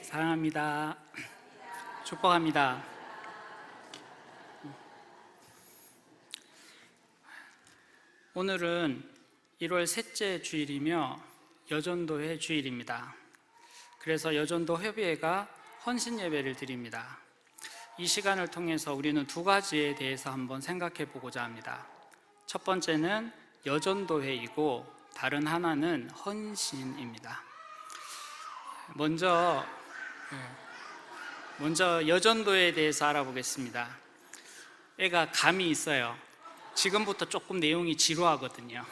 사랑합니다. 축복합니다. 오늘은 1월 셋째 주일이며 여전도회 주일입니다. 그래서 여전도 협의회가 헌신 예배를 드립니다. 이 시간을 통해서 우리는 두 가지에 대해서 한번 생각해 보고자 합니다. 첫 번째는 여전도회이고 다른 하나는 헌신입니다. 먼저 여전도에 대해서 알아보겠습니다. 애가 감이 있어요. 지금부터 조금 내용이 지루하거든요.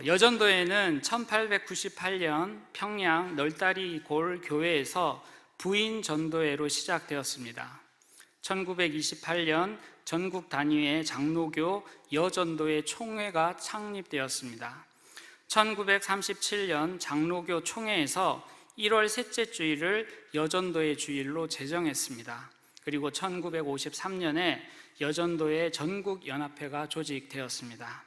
여전도회는 1898년 평양 널다리 골 교회에서 부인 전도회로 시작되었습니다. 1928년 전국 단위의 장로교 여전도회 총회가 창립되었습니다. 1937년 장로교 총회에서 1월 셋째 주일을 여전도회 주일로 제정했습니다. 그리고 1953년에 여전도회 전국연합회가 조직되었습니다.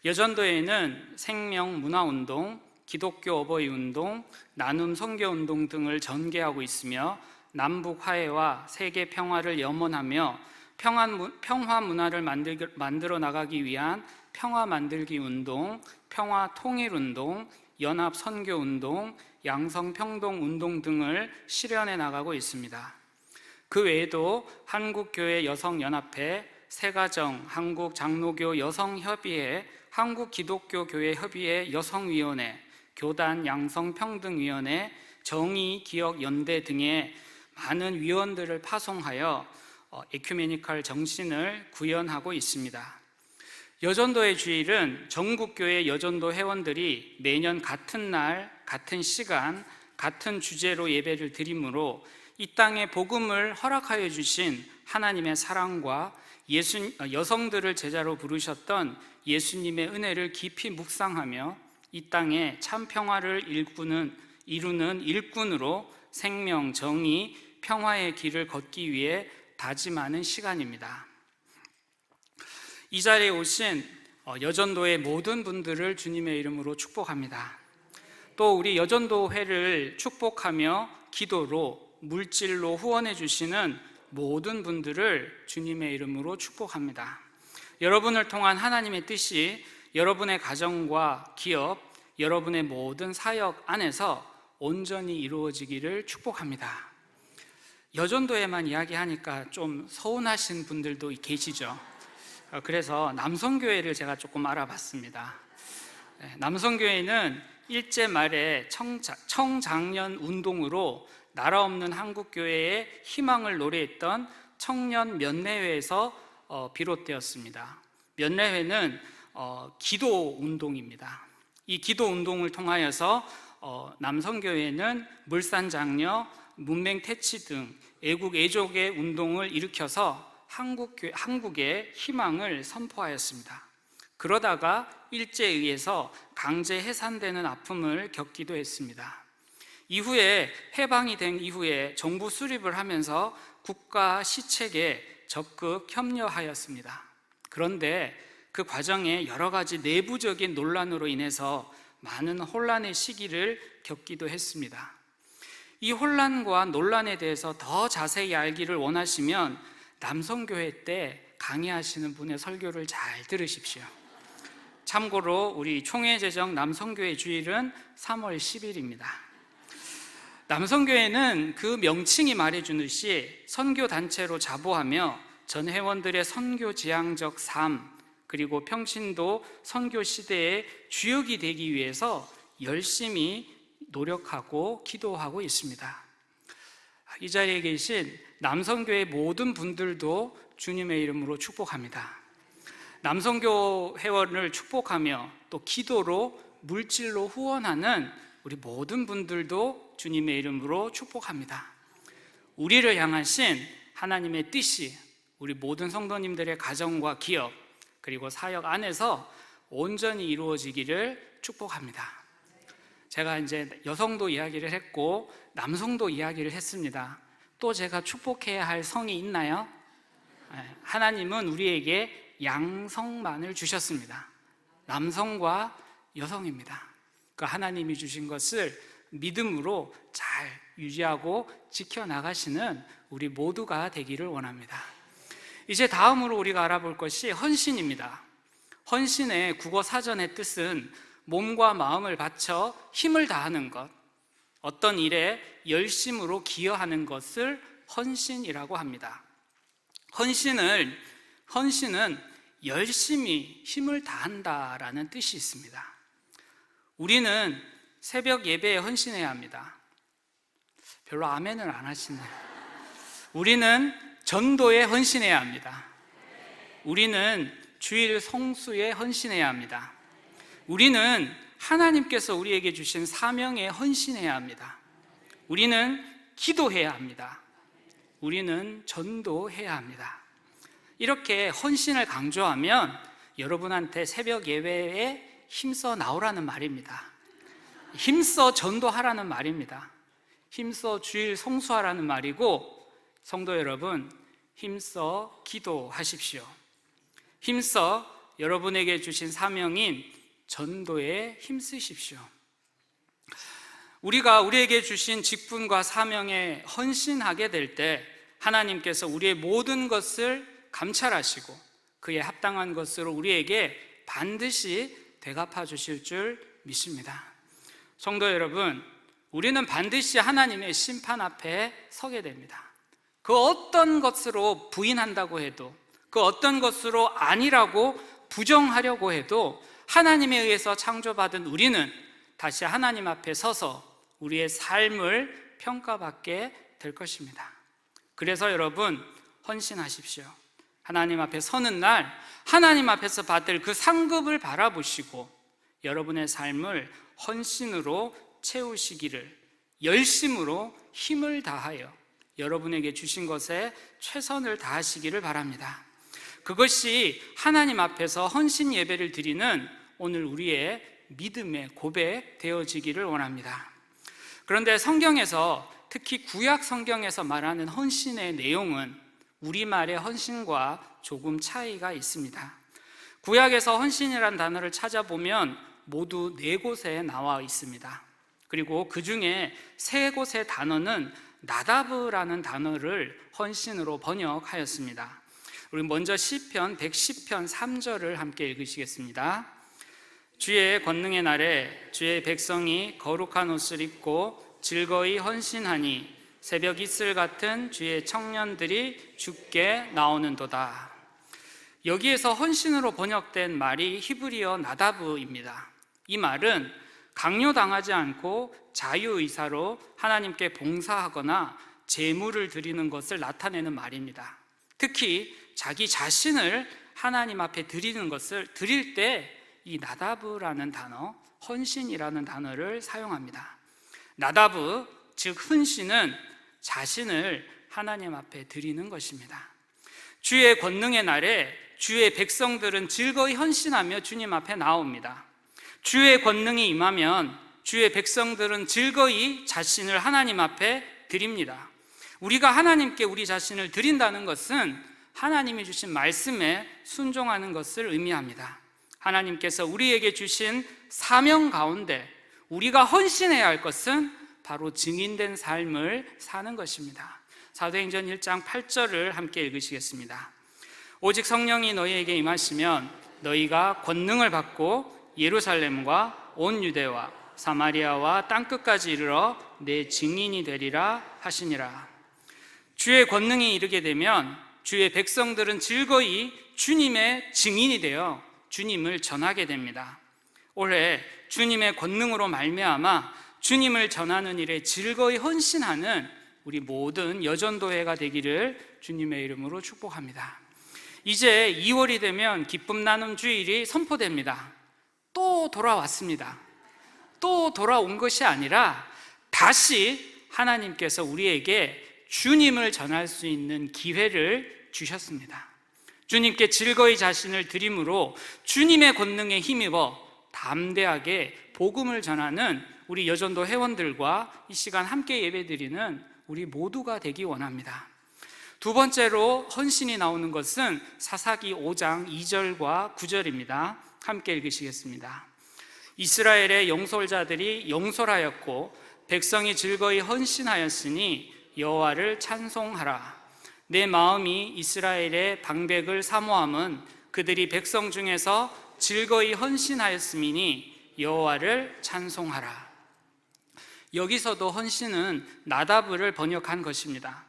여전도회는 생명문화운동, 기독교 어버이운동, 나눔 선교운동 등을 전개하고 있으며 남북 화해와 세계 평화를 염원하며 평화 문화를 만들어 나가기 위한 평화 만들기 운동, 평화 통일 운동, 연합 선교 운동, 양성 평등 운동 등을 실현해 나가고 있습니다. 그 외에도 한국교회 여성연합회, 새가정, 한국장로교 여성협의회, 한국기독교교회협의회 여성위원회, 교단 양성평등위원회, 정의기억연대 등의 많은 위원들을 파송하여 에큐메니컬 정신을 구현하고 있습니다. 여전도회 주일은 전국교회 여전도 회원들이 매년 같은 날, 같은 시간, 같은 주제로 예배를 드리므로 이 땅에 복음을 허락하여 주신 하나님의 사랑과 여성들을 제자로 부르셨던 예수님의 은혜를 깊이 묵상하며 이 땅에 참 평화를 이루는 일꾼으로 생명, 정의, 평화의 길을 걷기 위해 다짐하는 시간입니다. 이 자리에 오신 여전도의 모든 분들을 주님의 이름으로 축복합니다. 또 우리 여전도회를 축복하며 기도로 물질로 후원해 주시는 모든 분들을 주님의 이름으로 축복합니다. 여러분을 통한 하나님의 뜻이 여러분의 가정과 기업, 여러분의 모든 사역 안에서 온전히 이루어지기를 축복합니다. 여전도에만 이야기하니까 좀 서운하신 분들도 계시죠. 그래서 남성교회를 제가 조금 알아봤습니다. 남성교회는 일제 말에 청장년 운동으로 나라 없는 한국교회의 희망을 노래했던 청년 면례회에서 비롯되었습니다. 면례회는 기도 운동입니다. 이 기도 운동을 통하여서 남성교회는 물산장려, 문맹퇴치 등 애국 애족의 운동을 일으켜서 한국의 희망을 선포하였습니다. 그러다가 일제에 의해서 강제 해산되는 아픔을 겪기도 했습니다. 이후에 해방이 된 이후에 정부 수립을 하면서 국가 시책에 적극 협력하였습니다. 그런데 그 과정에 여러 가지 내부적인 논란으로 인해서 많은 혼란의 시기를 겪기도 했습니다. 이 혼란과 논란에 대해서 더 자세히 알기를 원하시면 남성교회 때 강의하시는 분의 설교를 잘 들으십시오. 참고로 우리 총회 제정 남성교회 주일은 3월 10일입니다. 남성교회는 그 명칭이 말해주듯이 선교단체로 자보하며 전 회원들의 선교지향적 삶, 그리고 평신도 선교시대의 주역이 되기 위해서 열심히 노력하고 기도하고 있습니다. 이 자리에 계신 남성교회 모든 분들도 주님의 이름으로 축복합니다. 남성교 회원을 축복하며 또 기도로 물질로 후원하는 우리 모든 분들도 주님의 이름으로 축복합니다. 우리를 향하신 하나님의 뜻이 우리 모든 성도님들의 가정과 기업 그리고 사역 안에서 온전히 이루어지기를 축복합니다. 제가 이제 여성도 이야기를 했고 남성도 이야기를 했습니다. 또 제가 축복해야 할 성이 있나요? 하나님은 우리에게 양성만을 주셨습니다. 남성과 여성입니다. 그 하나님이 주신 것을 믿음으로 잘 유지하고 지켜나가시는 우리 모두가 되기를 원합니다. 이제 다음으로 우리가 알아볼 것이 헌신입니다. 헌신의 국어 사전의 뜻은 몸과 마음을 바쳐 힘을 다하는 것, 어떤 일에 열심으로 기여하는 것을 헌신이라고 합니다. 헌신은 열심히 힘을 다한다라는 뜻이 있습니다. 우리는 새벽 예배에 헌신해야 합니다. 별로 아멘을 안 하시네요. 우리는 전도에 헌신해야 합니다. 우리는 주일 성수에 헌신해야 합니다. 우리는 하나님께서 우리에게 주신 사명에 헌신해야 합니다. 우리는 기도해야 합니다. 우리는 전도해야 합니다. 이렇게 헌신을 강조하면 여러분한테 새벽 예배에 힘써 나오라는 말입니다. 힘써 전도하라는 말입니다. 힘써 주일 성수하라는 말이고, 성도 여러분, 힘써 기도하십시오. 힘써 여러분에게 주신 사명인 전도에 힘쓰십시오. 우리가 우리에게 주신 직분과 사명에 헌신하게 될 때 하나님께서 우리의 모든 것을 감찰하시고 그에 합당한 것으로 우리에게 반드시 대갚아 주실 줄 믿습니다. 성도 여러분, 우리는 반드시 하나님의 심판 앞에 서게 됩니다. 그 어떤 것으로 부인한다고 해도, 그 어떤 것으로 아니라고 부정하려고 해도 하나님에 의해서 창조받은 우리는 다시 하나님 앞에 서서 우리의 삶을 평가받게 될 것입니다. 그래서 여러분, 헌신하십시오. 하나님 앞에 서는 날 하나님 앞에서 받을 그 상급을 바라보시고 여러분의 삶을 헌신으로 채우시기를, 열심으로 힘을 다하여 여러분에게 주신 것에 최선을 다하시기를 바랍니다. 그것이 하나님 앞에서 헌신 예배를 드리는 오늘 우리의 믿음의 고백 되어지기를 원합니다. 그런데 성경에서, 특히 구약 성경에서 말하는 헌신의 내용은 우리말의 헌신과 조금 차이가 있습니다. 구약에서 헌신이라는 단어를 찾아보면 모두 4곳에 나와 있습니다. 그리고 그 중에 3곳의 단어는 나다브라는 단어를 헌신으로 번역하였습니다. 우리 먼저 시편 110편 3절을 함께 읽으시겠습니다. 주의 권능의 날에 주의 백성이 거룩한 옷을 입고 즐거이 헌신하니 새벽 이슬 같은 주의 청년들이 주께 나오는도다. 여기에서 헌신으로 번역된 말이 히브리어 나다브입니다. 이 말은 강요당하지 않고 자유의사로 하나님께 봉사하거나 제물을 드리는 것을 나타내는 말입니다. 특히 자기 자신을 하나님 앞에 드리는 것을 드릴 때 이 나다브라는 단어, 헌신이라는 단어를 사용합니다. 나다브, 즉 헌신은 자신을 하나님 앞에 드리는 것입니다. 주의 권능의 날에 주의 백성들은 즐거이 헌신하며 주님 앞에 나옵니다. 주의 권능이 임하면 주의 백성들은 즐거이 자신을 하나님 앞에 드립니다. 우리가 하나님께 우리 자신을 드린다는 것은 하나님이 주신 말씀에 순종하는 것을 의미합니다. 하나님께서 우리에게 주신 사명 가운데 우리가 헌신해야 할 것은 바로 증인된 삶을 사는 것입니다. 사도행전 1장 8절을 함께 읽으시겠습니다. 오직 성령이 너희에게 임하시면 너희가 권능을 받고 예루살렘과 온 유대와 사마리아와 땅끝까지 이르러 내 증인이 되리라 하시니라. 주의 권능이 이르게 되면 주의 백성들은 즐거이 주님의 증인이 되어 주님을 전하게 됩니다. 올해 주님의 권능으로 말미암아 주님을 전하는 일에 즐거이 헌신하는 우리 모든 여전도회가 되기를 주님의 이름으로 축복합니다. 이제 2월이 되면 기쁨 나눔 주일이 선포됩니다. 또 돌아왔습니다. 또 돌아온 것이 아니라 다시 하나님께서 우리에게 주님을 전할 수 있는 기회를 주셨습니다. 주님께 즐거이 자신을 드림으로 주님의 권능에 힘입어 담대하게 복음을 전하는 우리 여전도 회원들과 이 시간 함께 예배드리는 우리 모두가 되기 원합니다. 두 번째로 헌신이 나오는 것은 사사기 5장 2절과 9절입니다. 함께 읽으시겠습니다. 이스라엘의 용솔자들이 용솔하였고 백성이 즐거이 헌신하였으니 여호와를 찬송하라. 내 마음이 이스라엘의 방백을 사모함은 그들이 백성 중에서 즐거이 헌신하였음이니 여호와를 찬송하라. 여기서도 헌신은 나다브를 번역한 것입니다.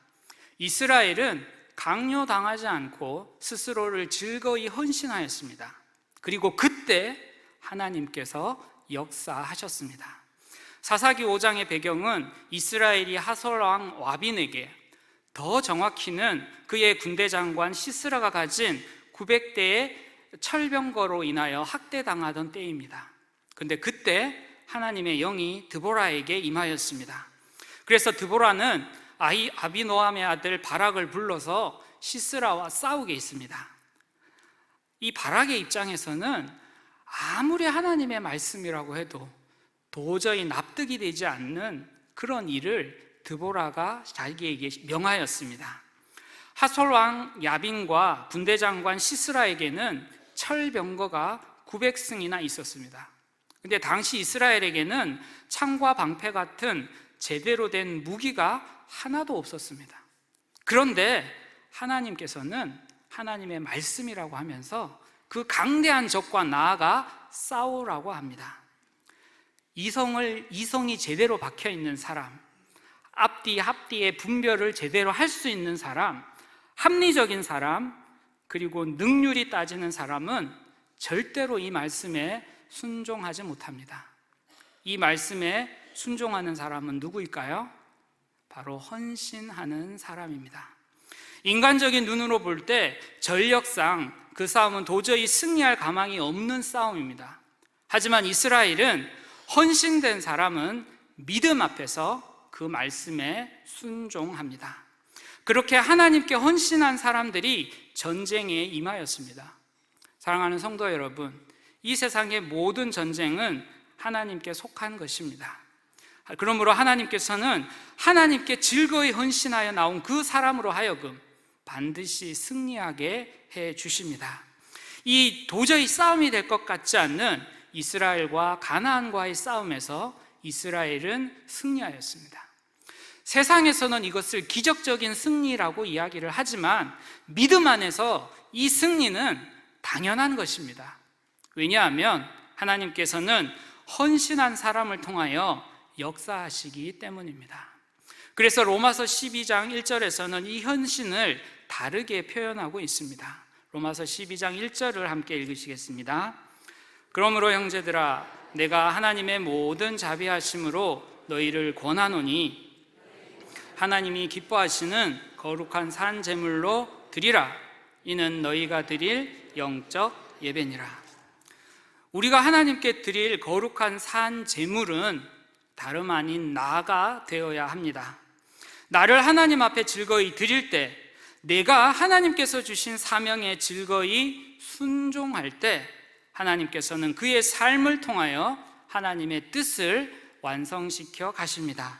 이스라엘은 강요당하지 않고 스스로를 즐거이 헌신하였습니다. 그리고 그때 하나님께서 역사하셨습니다. 사사기 5장의 배경은 이스라엘이 하솔왕 와빈에게, 더 정확히는 그의 군대 장관 시스라가 가진 900대의 철병거로 인하여 학대당하던 때입니다. 그런데 그때 하나님의 영이 드보라에게 임하였습니다. 그래서 드보라는 아비노함의 아들 바락을 불러서 시스라와 싸우게 했습니다. 이 바락의 입장에서는 아무리 하나님의 말씀이라고 해도 도저히 납득이 되지 않는 그런 일을 드보라가 자기에게 명하였습니다. 하솔왕 야빈과 군대장관 시스라에게는 철병거가 900승이나 있었습니다. 근데 당시 이스라엘에게는 창과 방패 같은 제대로 된 무기가 하나도 없었습니다. 그런데 하나님께서는 하나님의 말씀이라고 하면서 그 강대한 적과 나아가 싸우라고 합니다. 이성이 제대로 박혀 있는 사람, 앞뒤 합뒤의 분별을 제대로 할 수 있는 사람, 합리적인 사람, 그리고 능률이 따지는 사람은 절대로 이 말씀에 순종하지 못합니다. 이 말씀에 순종하는 사람은 누구일까요? 바로 헌신하는 사람입니다. 인간적인 눈으로 볼 때 전력상 그 싸움은 도저히 승리할 가망이 없는 싸움입니다. 하지만 이스라엘은 헌신된 사람은 믿음 앞에서 그 말씀에 순종합니다. 그렇게 하나님께 헌신한 사람들이 전쟁에 임하였습니다. 사랑하는 성도 여러분, 이 세상의 모든 전쟁은 하나님께 속한 것입니다. 그러므로 하나님께서는 하나님께 즐거이 헌신하여 나온 그 사람으로 하여금 반드시 승리하게 해 주십니다. 이 도저히 싸움이 될 것 같지 않는 이스라엘과 가나안과의 싸움에서 이스라엘은 승리하였습니다. 세상에서는 이것을 기적적인 승리라고 이야기를 하지만 믿음 안에서 이 승리는 당연한 것입니다. 왜냐하면 하나님께서는 헌신한 사람을 통하여 역사하시기 때문입니다. 그래서 로마서 12장 1절에서는 이 헌신을 다르게 표현하고 있습니다. 로마서 12장 1절을 함께 읽으시겠습니다. 그러므로 형제들아, 내가 하나님의 모든 자비하심으로 너희를 권하노니 하나님이 기뻐하시는 거룩한 산 제물로 드리라. 이는 너희가 드릴 영적 예배니라. 우리가 하나님께 드릴 거룩한 산 제물은 다름 아닌 나가 되어야 합니다. 나를 하나님 앞에 즐거이 드릴 때, 내가 하나님께서 주신 사명에 즐거이 순종할 때 하나님께서는 그의 삶을 통하여 하나님의 뜻을 완성시켜 가십니다.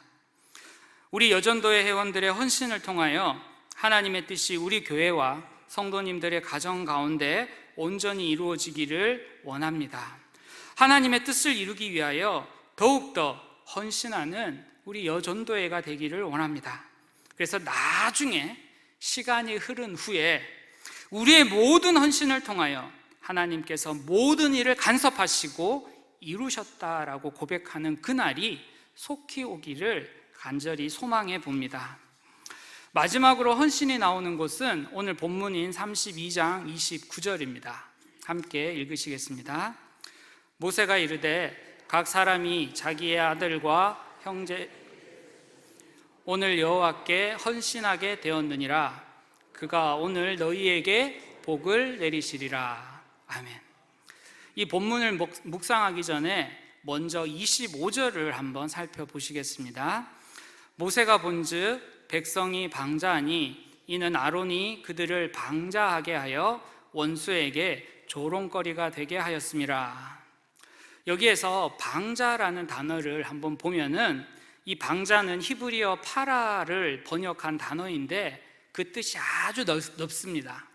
우리 여전도회 회원들의 헌신을 통하여 하나님의 뜻이 우리 교회와 성도님들의 가정 가운데 온전히 이루어지기를 원합니다. 하나님의 뜻을 이루기 위하여 더욱더 헌신하는 우리 여전도회가 되기를 원합니다. 그래서 나중에 시간이 흐른 후에 우리의 모든 헌신을 통하여 하나님께서 모든 일을 간섭하시고 이루셨다라고 고백하는 그날이 속히 오기를 간절히 소망해 봅니다. 마지막으로 헌신이 나오는 곳은 오늘 본문인 32장 29절입니다. 함께 읽으시겠습니다. 모세가 이르되 각 사람이 자기의 아들과 형제 오늘 여호와께 헌신하게 되었느니라. 그가 오늘 너희에게 복을 내리시리라. 아멘. 이 본문을 묵상하기 전에 먼저 25절을 한번 살펴보시겠습니다. 모세가 본즉 백성이 방자하니 이는 아론이 그들을 방자하게 하여 원수에게 조롱거리가 되게 하였음이라. 여기에서 방자라는 단어를 한번 보면은 이 방자는 히브리어 파라를 번역한 단어인데 그 뜻이 아주 넓습니다.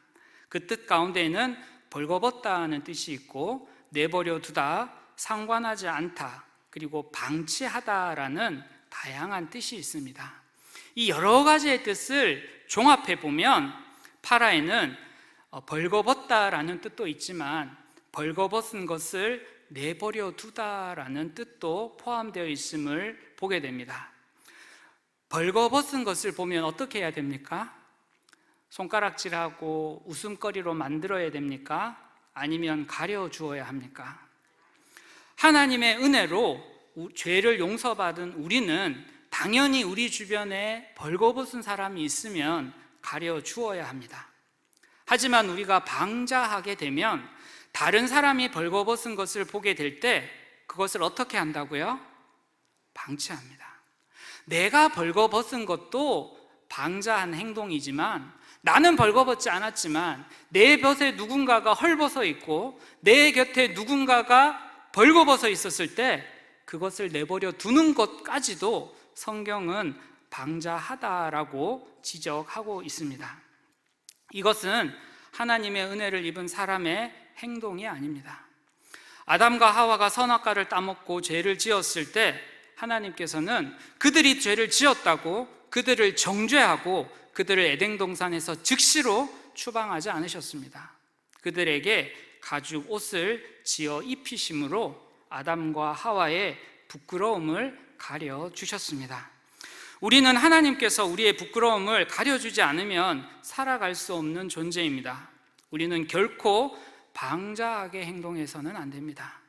그 뜻 가운데에는 벌거벗다는 뜻이 있고 내버려 두다, 상관하지 않다, 그리고 방치하다라는 다양한 뜻이 있습니다. 이 여러 가지의 뜻을 종합해 보면 파라에는 벌거벗다라는 뜻도 있지만 벌거벗은 것을 내버려 두다라는 뜻도 포함되어 있음을 보게 됩니다. 벌거벗은 것을 보면 어떻게 해야 됩니까? 손가락질하고 웃음거리로 만들어야 됩니까? 아니면 가려 주어야 합니까? 하나님의 은혜로 죄를 용서받은 우리는 당연히 우리 주변에 벌거벗은 사람이 있으면 가려 주어야 합니다. 하지만 우리가 방자하게 되면 다른 사람이 벌거벗은 것을 보게 될 때 그것을 어떻게 한다고요? 방치합니다. 내가 벌거벗은 것도 방자한 행동이지만 나는 벌거벗지 않았지만 내 곁에 누군가가 헐벗어 있고 내 곁에 누군가가 벌거벗어 있었을 때 그것을 내버려 두는 것까지도 성경은 방자하다라고 지적하고 있습니다. 이것은 하나님의 은혜를 입은 사람의 행동이 아닙니다. 아담과 하와가 선악과를 따먹고 죄를 지었을 때 하나님께서는 그들이 죄를 지었다고 그들을 정죄하고 그들을 에덴 동산에서 즉시로 추방하지 않으셨습니다. 그들에게 가죽 옷을 지어 입히심으로 아담과 하와의 부끄러움을 가려 주셨습니다. 우리는 하나님께서 우리의 부끄러움을 가려주지 않으면 살아갈 수 없는 존재입니다. 우리는 결코 방자하게 행동해서는 안 됩니다.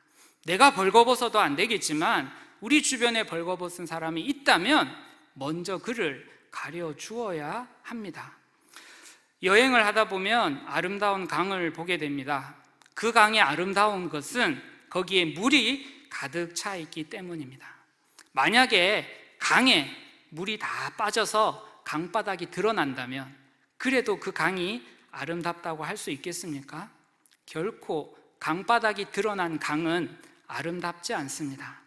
내가 벌거벗어도 안 되겠지만 우리 주변에 벌거벗은 사람이 있다면 먼저 그를 가려 주어야 합니다. 여행을 하다 보면 아름다운 강을 보게 됩니다. 그 강이 아름다운 것은 거기에 물이 가득 차 있기 때문입니다. 만약에 강에 물이 다 빠져서 강바닥이 드러난다면 그래도 그 강이 아름답다고 할 수 있겠습니까? 결코 강바닥이 드러난 강은 아름답지 않습니다.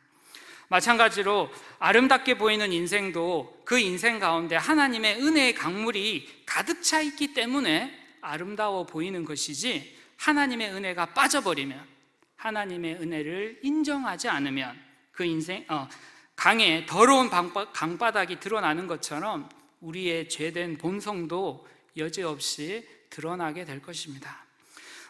마찬가지로 아름답게 보이는 인생도 그 인생 가운데 하나님의 은혜의 강물이 가득 차 있기 때문에 아름다워 보이는 것이지, 하나님의 은혜가 빠져버리면, 하나님의 은혜를 인정하지 않으면 그 인생 강에 더러운 강바닥이 드러나는 것처럼 우리의 죄된 본성도 여지없이 드러나게 될 것입니다.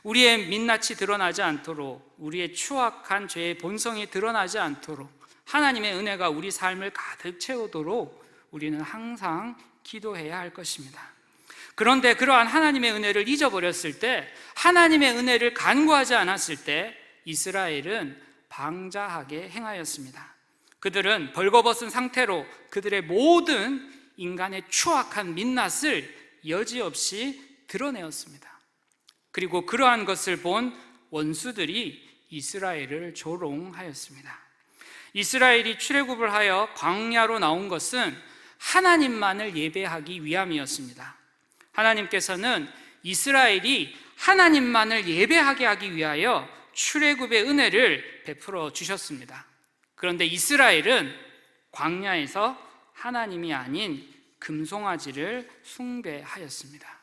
우리의 민낯이 드러나지 않도록, 우리의 추악한 죄의 본성이 드러나지 않도록, 하나님의 은혜가 우리 삶을 가득 채우도록 우리는 항상 기도해야 할 것입니다. 그런데 그러한 하나님의 은혜를 잊어버렸을 때, 하나님의 은혜를 간구하지 않았을 때 이스라엘은 방자하게 행하였습니다. 그들은 벌거벗은 상태로 그들의 모든 인간의 추악한 민낯을 여지없이 드러내었습니다. 그리고 그러한 것을 본 원수들이 이스라엘을 조롱하였습니다. 이스라엘이 출애굽을 하여 광야로 나온 것은 하나님만을 예배하기 위함이었습니다. 하나님께서는 이스라엘이 하나님만을 예배하게 하기 위하여 출애굽의 은혜를 베풀어 주셨습니다. 그런데 이스라엘은 광야에서 하나님이 아닌 금송아지를 숭배하였습니다.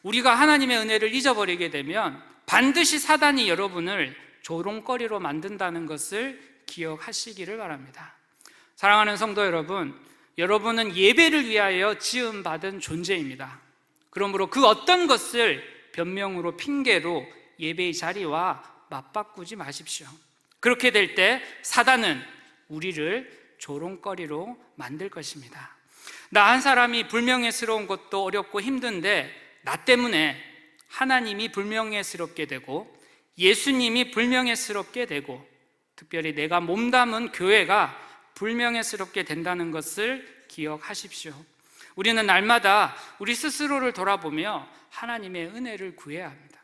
우리가 하나님의 은혜를 잊어버리게 되면 반드시 사단이 여러분을 조롱거리로 만든다는 것을 기억하시기를 바랍니다. 사랑하는 성도 여러분, 여러분은 예배를 위하여 지음받은 존재입니다. 그러므로 그 어떤 것을 변명으로, 핑계로 예배의 자리와 맞바꾸지 마십시오. 그렇게 될 때 사단은 우리를 조롱거리로 만들 것입니다. 나 한 사람이 불명예스러운 것도 어렵고 힘든데 나 때문에 하나님이 불명예스럽게 되고 예수님이 불명예스럽게 되고 특별히 내가 몸담은 교회가 불명예스럽게 된다는 것을 기억하십시오. 우리는 날마다 우리 스스로를 돌아보며 하나님의 은혜를 구해야 합니다.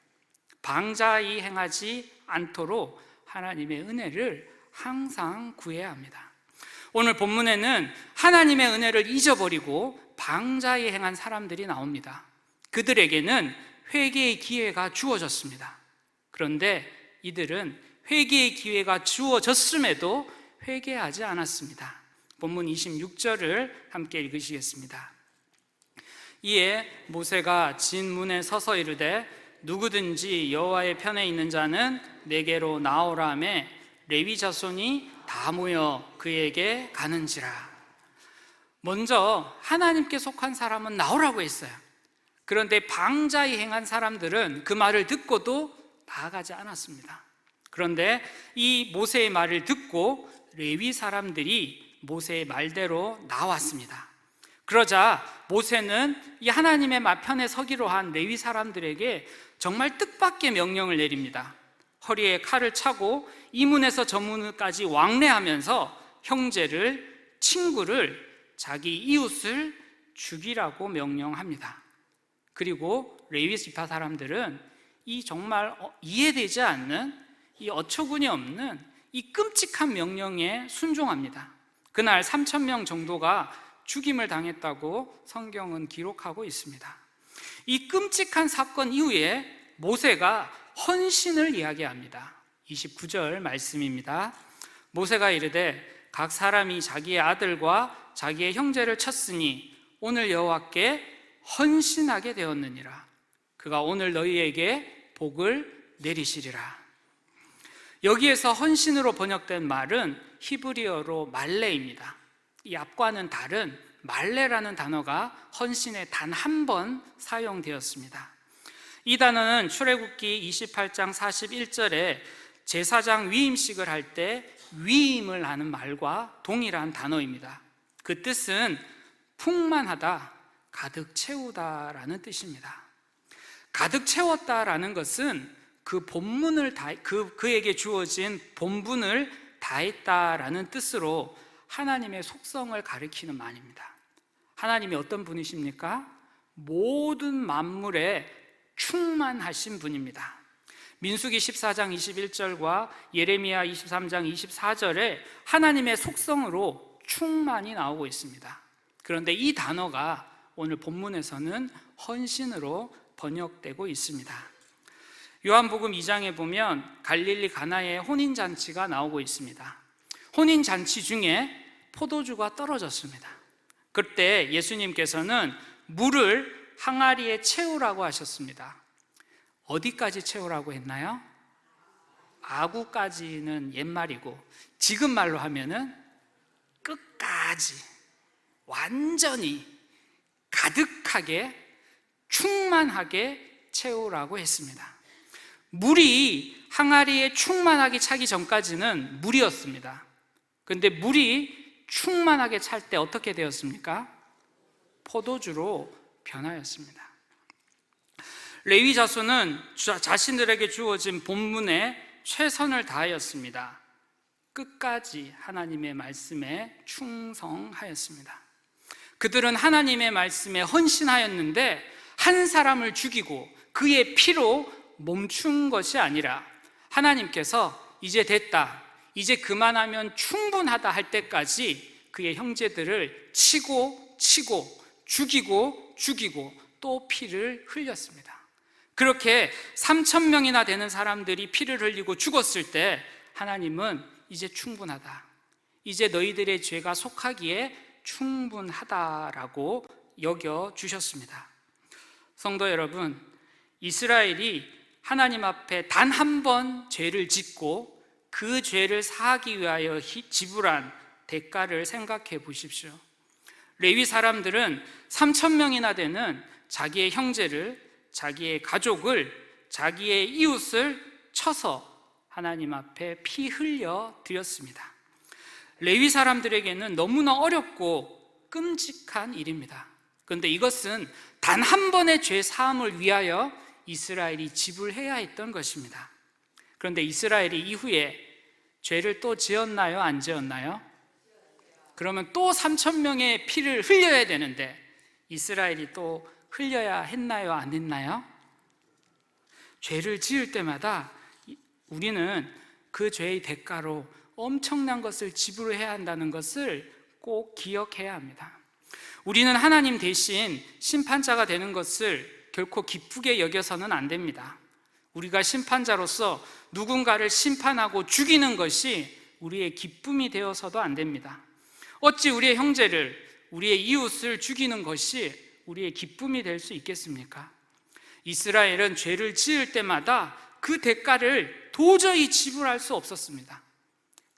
방자히 행하지 않도록 하나님의 은혜를 항상 구해야 합니다. 오늘 본문에는 하나님의 은혜를 잊어버리고 방자히 행한 사람들이 나옵니다. 그들에게는 회개의 기회가 주어졌습니다. 그런데 이들은 회개의 기회가 주어졌음에도 회개하지 않았습니다. 본문 26절을 함께 읽으시겠습니다. 이에 모세가 진 문에 서서 이르되 누구든지 여호와의 편에 있는 자는 내게로 나오라 하매 레위 자손이 다 모여 그에게 가는지라. 먼저 하나님께 속한 사람은 나오라고 했어요. 그런데 방자히 행한 사람들은 그 말을 듣고도 나아가지 않았습니다. 그런데 이 모세의 말을 듣고 레위 사람들이 모세의 말대로 나왔습니다. 그러자 모세는 이 하나님의 편에 서기로 한 레위 사람들에게 정말 뜻밖의 명령을 내립니다. 허리에 칼을 차고 이 문에서 저 문까지 왕래하면서 형제를, 친구를, 자기 이웃을 죽이라고 명령합니다. 그리고 레위 지파 사람들은 이 정말 이해되지 않는, 이 어처구니 없는 이 끔찍한 명령에 순종합니다. 그날 3,000명 정도가 죽임을 당했다고 성경은 기록하고 있습니다. 이 끔찍한 사건 이후에 모세가 헌신을 이야기합니다. 29절 말씀입니다. 모세가 이르되 각 사람이 자기의 아들과 자기의 형제를 쳤으니 오늘 여호와께 헌신하게 되었느니라. 그가 오늘 너희에게 복을 내리시리라. 여기에서 헌신으로 번역된 말은 히브리어로 말레입니다. 이 앞과는 다른 말레라는 단어가 헌신에 단 한 번 사용되었습니다. 이 단어는 출애굽기 28장 41절에 제사장 위임식을 할 때 위임을 하는 말과 동일한 단어입니다. 그 뜻은 풍만하다, 가득 채우다라는 뜻입니다. 가득 채웠다라는 것은 그 본문을 그에게 주어진 본분을 다했다라는 뜻으로 하나님의 속성을 가리키는 말입니다. 하나님이 어떤 분이십니까? 모든 만물에 충만하신 분입니다. 민수기 14장 21절과 예레미야 23장 24절에 하나님의 속성으로 충만이 나오고 있습니다. 그런데 이 단어가 오늘 본문에서는 헌신으로 번역되고 있습니다. 요한복음 2장에 보면 갈릴리 가나의 혼인잔치가 나오고 있습니다. 혼인잔치 중에 포도주가 떨어졌습니다. 그때 예수님께서는 물을 항아리에 채우라고 하셨습니다. 어디까지 채우라고 했나요? 아구까지는 옛말이고 지금 말로 하면은 끝까지, 완전히 가득하게, 충만하게 채우라고 했습니다. 물이 항아리에 충만하게 차기 전까지는 물이었습니다. 그런데 물이 충만하게 찰 때 어떻게 되었습니까? 포도주로 변하였습니다. 레위 자손은 자신들에게 주어진 본문에 최선을 다하였습니다. 끝까지 하나님의 말씀에 충성하였습니다. 그들은 하나님의 말씀에 헌신하였는데 한 사람을 죽이고 그의 피로 멈춘 것이 아니라 하나님께서 이제 됐다, 이제 그만하면 충분하다 할 때까지 그의 형제들을 치고 죽이고 또 피를 흘렸습니다. 그렇게 3,000명이나 되는 사람들이 피를 흘리고 죽었을 때 하나님은 이제 충분하다, 이제 너희들의 죄가 속하기에 충분하다라고 여겨주셨습니다. 성도 여러분, 이스라엘이 하나님 앞에 단 한 번 죄를 짓고 그 죄를 사하기 위하여 지불한 대가를 생각해 보십시오. 레위 사람들은 3,000명이나 되는 자기의 형제를, 자기의 가족을, 자기의 이웃을 쳐서 하나님 앞에 피 흘려 드렸습니다. 레위 사람들에게는 너무나 어렵고 끔찍한 일입니다. 그런데 이것은 단 한 번의 죄 사함을 위하여 이스라엘이 지불해야 했던 것입니다. 그런데 이스라엘이 이후에 죄를 또 지었나요? 안 지었나요? 그러면 또 3,000명의 피를 흘려야 되는데 이스라엘이 또 흘려야 했나요? 안 했나요? 죄를 지을 때마다 우리는 그 죄의 대가로 엄청난 것을 지불해야 한다는 것을 꼭 기억해야 합니다. 우리는 하나님 대신 심판자가 되는 것을 결코 기쁘게 여겨서는 안 됩니다. 우리가 심판자로서 누군가를 심판하고 죽이는 것이 우리의 기쁨이 되어서도 안 됩니다. 어찌 우리의 형제를, 우리의 이웃을 죽이는 것이 우리의 기쁨이 될 수 있겠습니까? 이스라엘은 죄를 지을 때마다 그 대가를 도저히 지불할 수 없었습니다.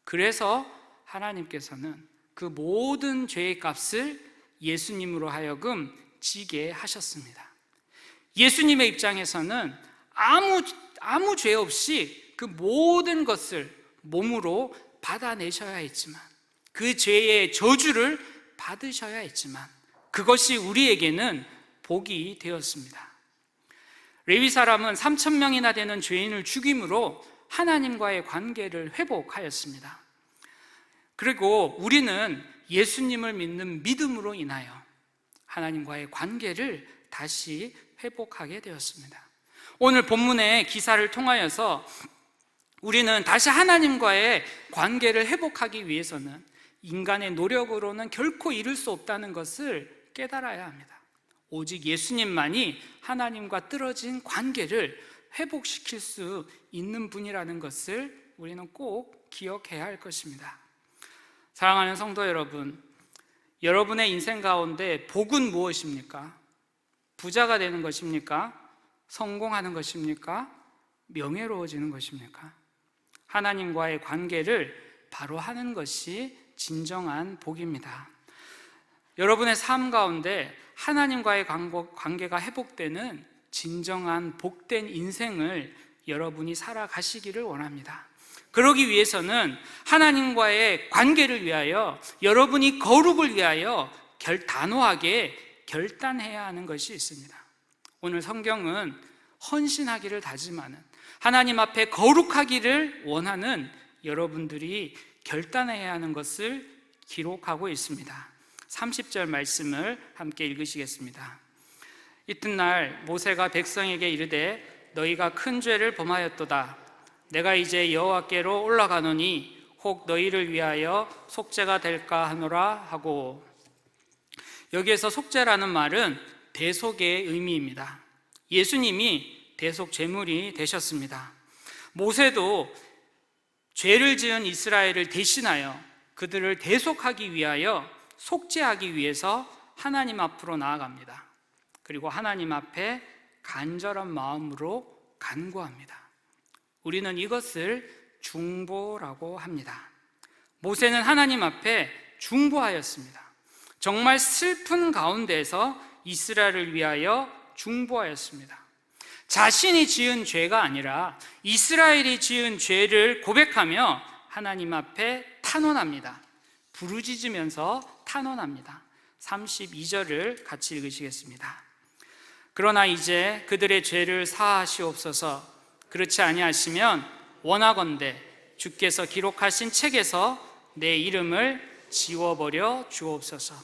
그래서 하나님께서는 그 모든 죄의 값을 예수님으로 하여금 지게 하셨습니다. 예수님의 입장에서는 아무 죄 없이 그 모든 것을 몸으로 받아내셔야 했지만, 그 죄의 저주를 받으셔야 했지만, 그것이 우리에게는 복이 되었습니다. 레위 사람은 3,000명이나 되는 죄인을 죽임으로 하나님과의 관계를 회복하였습니다. 그리고 우리는 예수님을 믿는 믿음으로 인하여 하나님과의 관계를 다시 회복하게 되었습니다. 오늘 본문의 기사를 통하여서 우리는 다시 하나님과의 관계를 회복하기 위해서는 인간의 노력으로는 결코 이룰 수 없다는 것을 깨달아야 합니다. 오직 예수님만이 하나님과 떨어진 관계를 회복시킬 수 있는 분이라는 것을 우리는 꼭 기억해야 할 것입니다. 사랑하는 성도 여러분, 여러분의 인생 가운데 복은 무엇입니까? 부자가 되는 것입니까? 성공하는 것입니까? 명예로워지는 것입니까? 하나님과의 관계를 바로 하는 것이 진정한 복입니다. 여러분의 삶 가운데 하나님과의 관계가 회복되는 진정한 복된 인생을 여러분이 살아가시기를 원합니다. 그러기 위해서는 하나님과의 관계를 위하여, 여러분이 거룩을 위하여 단호하게 결단해야 하는 것이 있습니다. 오늘 성경은 헌신하기를 다짐하는, 하나님 앞에 거룩하기를 원하는 여러분들이 결단해야 하는 것을 기록하고 있습니다. 30절 말씀을 함께 읽으시겠습니다. 이튿날 모세가 백성에게 이르되 너희가 큰 죄를 범하였도다. 내가 이제 여호와께로 올라가노니 혹 너희를 위하여 속죄가 될까 하노라 하고, 여기에서 속죄라는 말은 대속의 의미입니다. 예수님이 대속 제물이 되셨습니다. 모세도 죄를 지은 이스라엘을 대신하여 그들을 대속하기 위하여, 속죄하기 위해서 하나님 앞으로 나아갑니다. 그리고 하나님 앞에 간절한 마음으로 간구합니다. 우리는 이것을 중보라고 합니다. 모세는 하나님 앞에 중보하였습니다. 정말 슬픈 가운데서 이스라엘을 위하여 중보하였습니다. 자신이 지은 죄가 아니라 이스라엘이 지은 죄를 고백하며 하나님 앞에 탄원합니다. 부르짖으면서 탄원합니다. 32절을 같이 읽으시겠습니다. 그러나 이제 그들의 죄를 사하시옵소서. 그렇지 아니하시면 원하건대 주께서 기록하신 책에서 내 이름을 지워버려 주옵소서.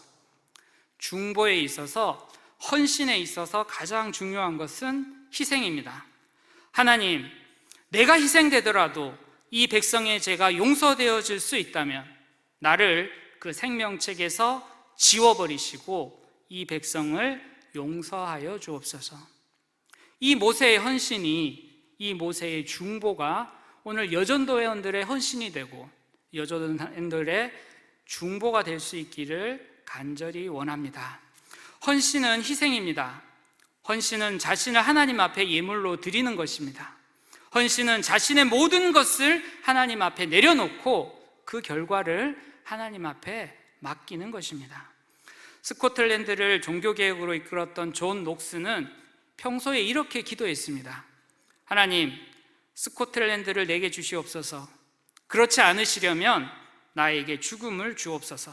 중보에 있어서, 헌신에 있어서 가장 중요한 것은 희생입니다. 하나님, 내가 희생되더라도 이 백성의 죄가 용서되어질 수 있다면 나를 그 생명책에서 지워버리시고 이 백성을 용서하여 주옵소서. 이 모세의 헌신이, 이 모세의 중보가 오늘 여전도 회원들의 헌신이 되고 여전도 회원들의 중보가 될 수 있기를 간절히 원합니다. 헌신은 희생입니다. 헌신은 자신을 하나님 앞에 예물로 드리는 것입니다. 헌신은 자신의 모든 것을 하나님 앞에 내려놓고 그 결과를 하나님 앞에 맡기는 것입니다. 스코틀랜드를 종교개혁으로 이끌었던 존 녹스는 평소에 이렇게 기도했습니다. 하나님, 스코틀랜드를 내게 주시옵소서. 그렇지 않으시려면 나에게 죽음을 주옵소서.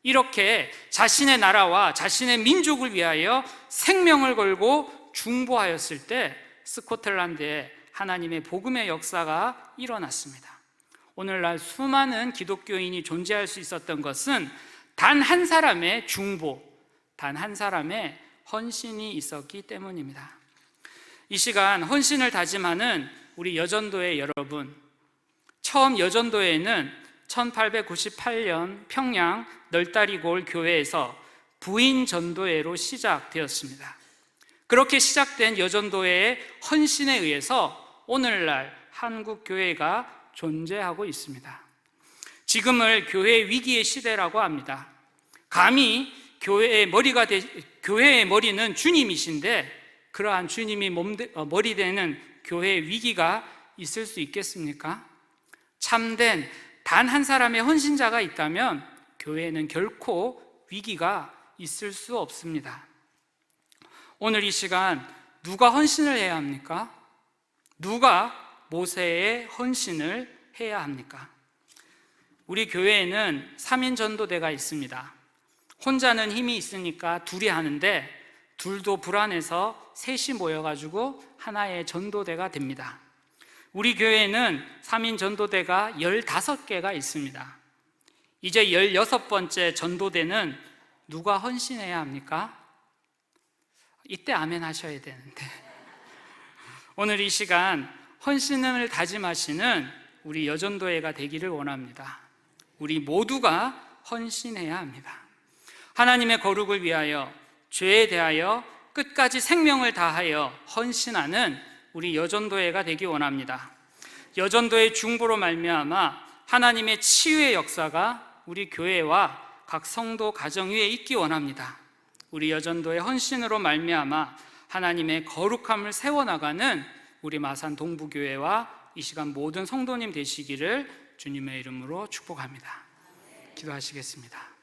이렇게 자신의 나라와 자신의 민족을 위하여 생명을 걸고 중보하였을 때 스코틀랜드에 하나님의 복음의 역사가 일어났습니다. 오늘날 수많은 기독교인이 존재할 수 있었던 것은 단 한 사람의 중보, 단 한 사람의 헌신이 있었기 때문입니다. 이 시간 헌신을 다짐하는 우리 여전도의 여러분, 처음 여전도회는 1898년 평양 널다리골 교회에서 부인 전도회로 시작되었습니다. 그렇게 시작된 여전도회의 헌신에 의해서 오늘날 한국 교회가 존재하고 있습니다. 지금을 교회의 위기의 시대라고 합니다. 감히 교회의 머리는 주님이신데 그러한 주님이 머리 되는 교회의 위기가 있을 수 있겠습니까? 참된 단 한 사람의 헌신자가 있다면 교회에는 결코 위기가 있을 수 없습니다. 오늘 이 시간 누가 헌신을 해야 합니까? 누가 모세의 헌신을 해야 합니까? 우리 교회에는 3인 전도대가 있습니다. 혼자는 힘이 있으니까 둘이 하는데 둘도 불안해서 셋이 모여가지고 하나의 전도대가 됩니다. 우리 교회에는 3인 전도대가 15개가 있습니다. 이제 16번째 전도대는 누가 헌신해야 합니까? 이때 아멘 하셔야 되는데 오늘 이 시간 헌신을 다짐하시는 우리 여전도회가 되기를 원합니다. 우리 모두가 헌신해야 합니다. 하나님의 거룩을 위하여, 죄에 대하여 끝까지 생명을 다하여 헌신하는 우리 여전도회가 되기 원합니다. 여전도의 중보로 말미암아 하나님의 치유의 역사가 우리 교회와 각 성도 가정 위에 있기 원합니다. 우리 여전도의 헌신으로 말미암아 하나님의 거룩함을 세워나가는 우리 마산 동부교회와 이 시간 모든 성도님 되시기를 주님의 이름으로 축복합니다. 기도하시겠습니다.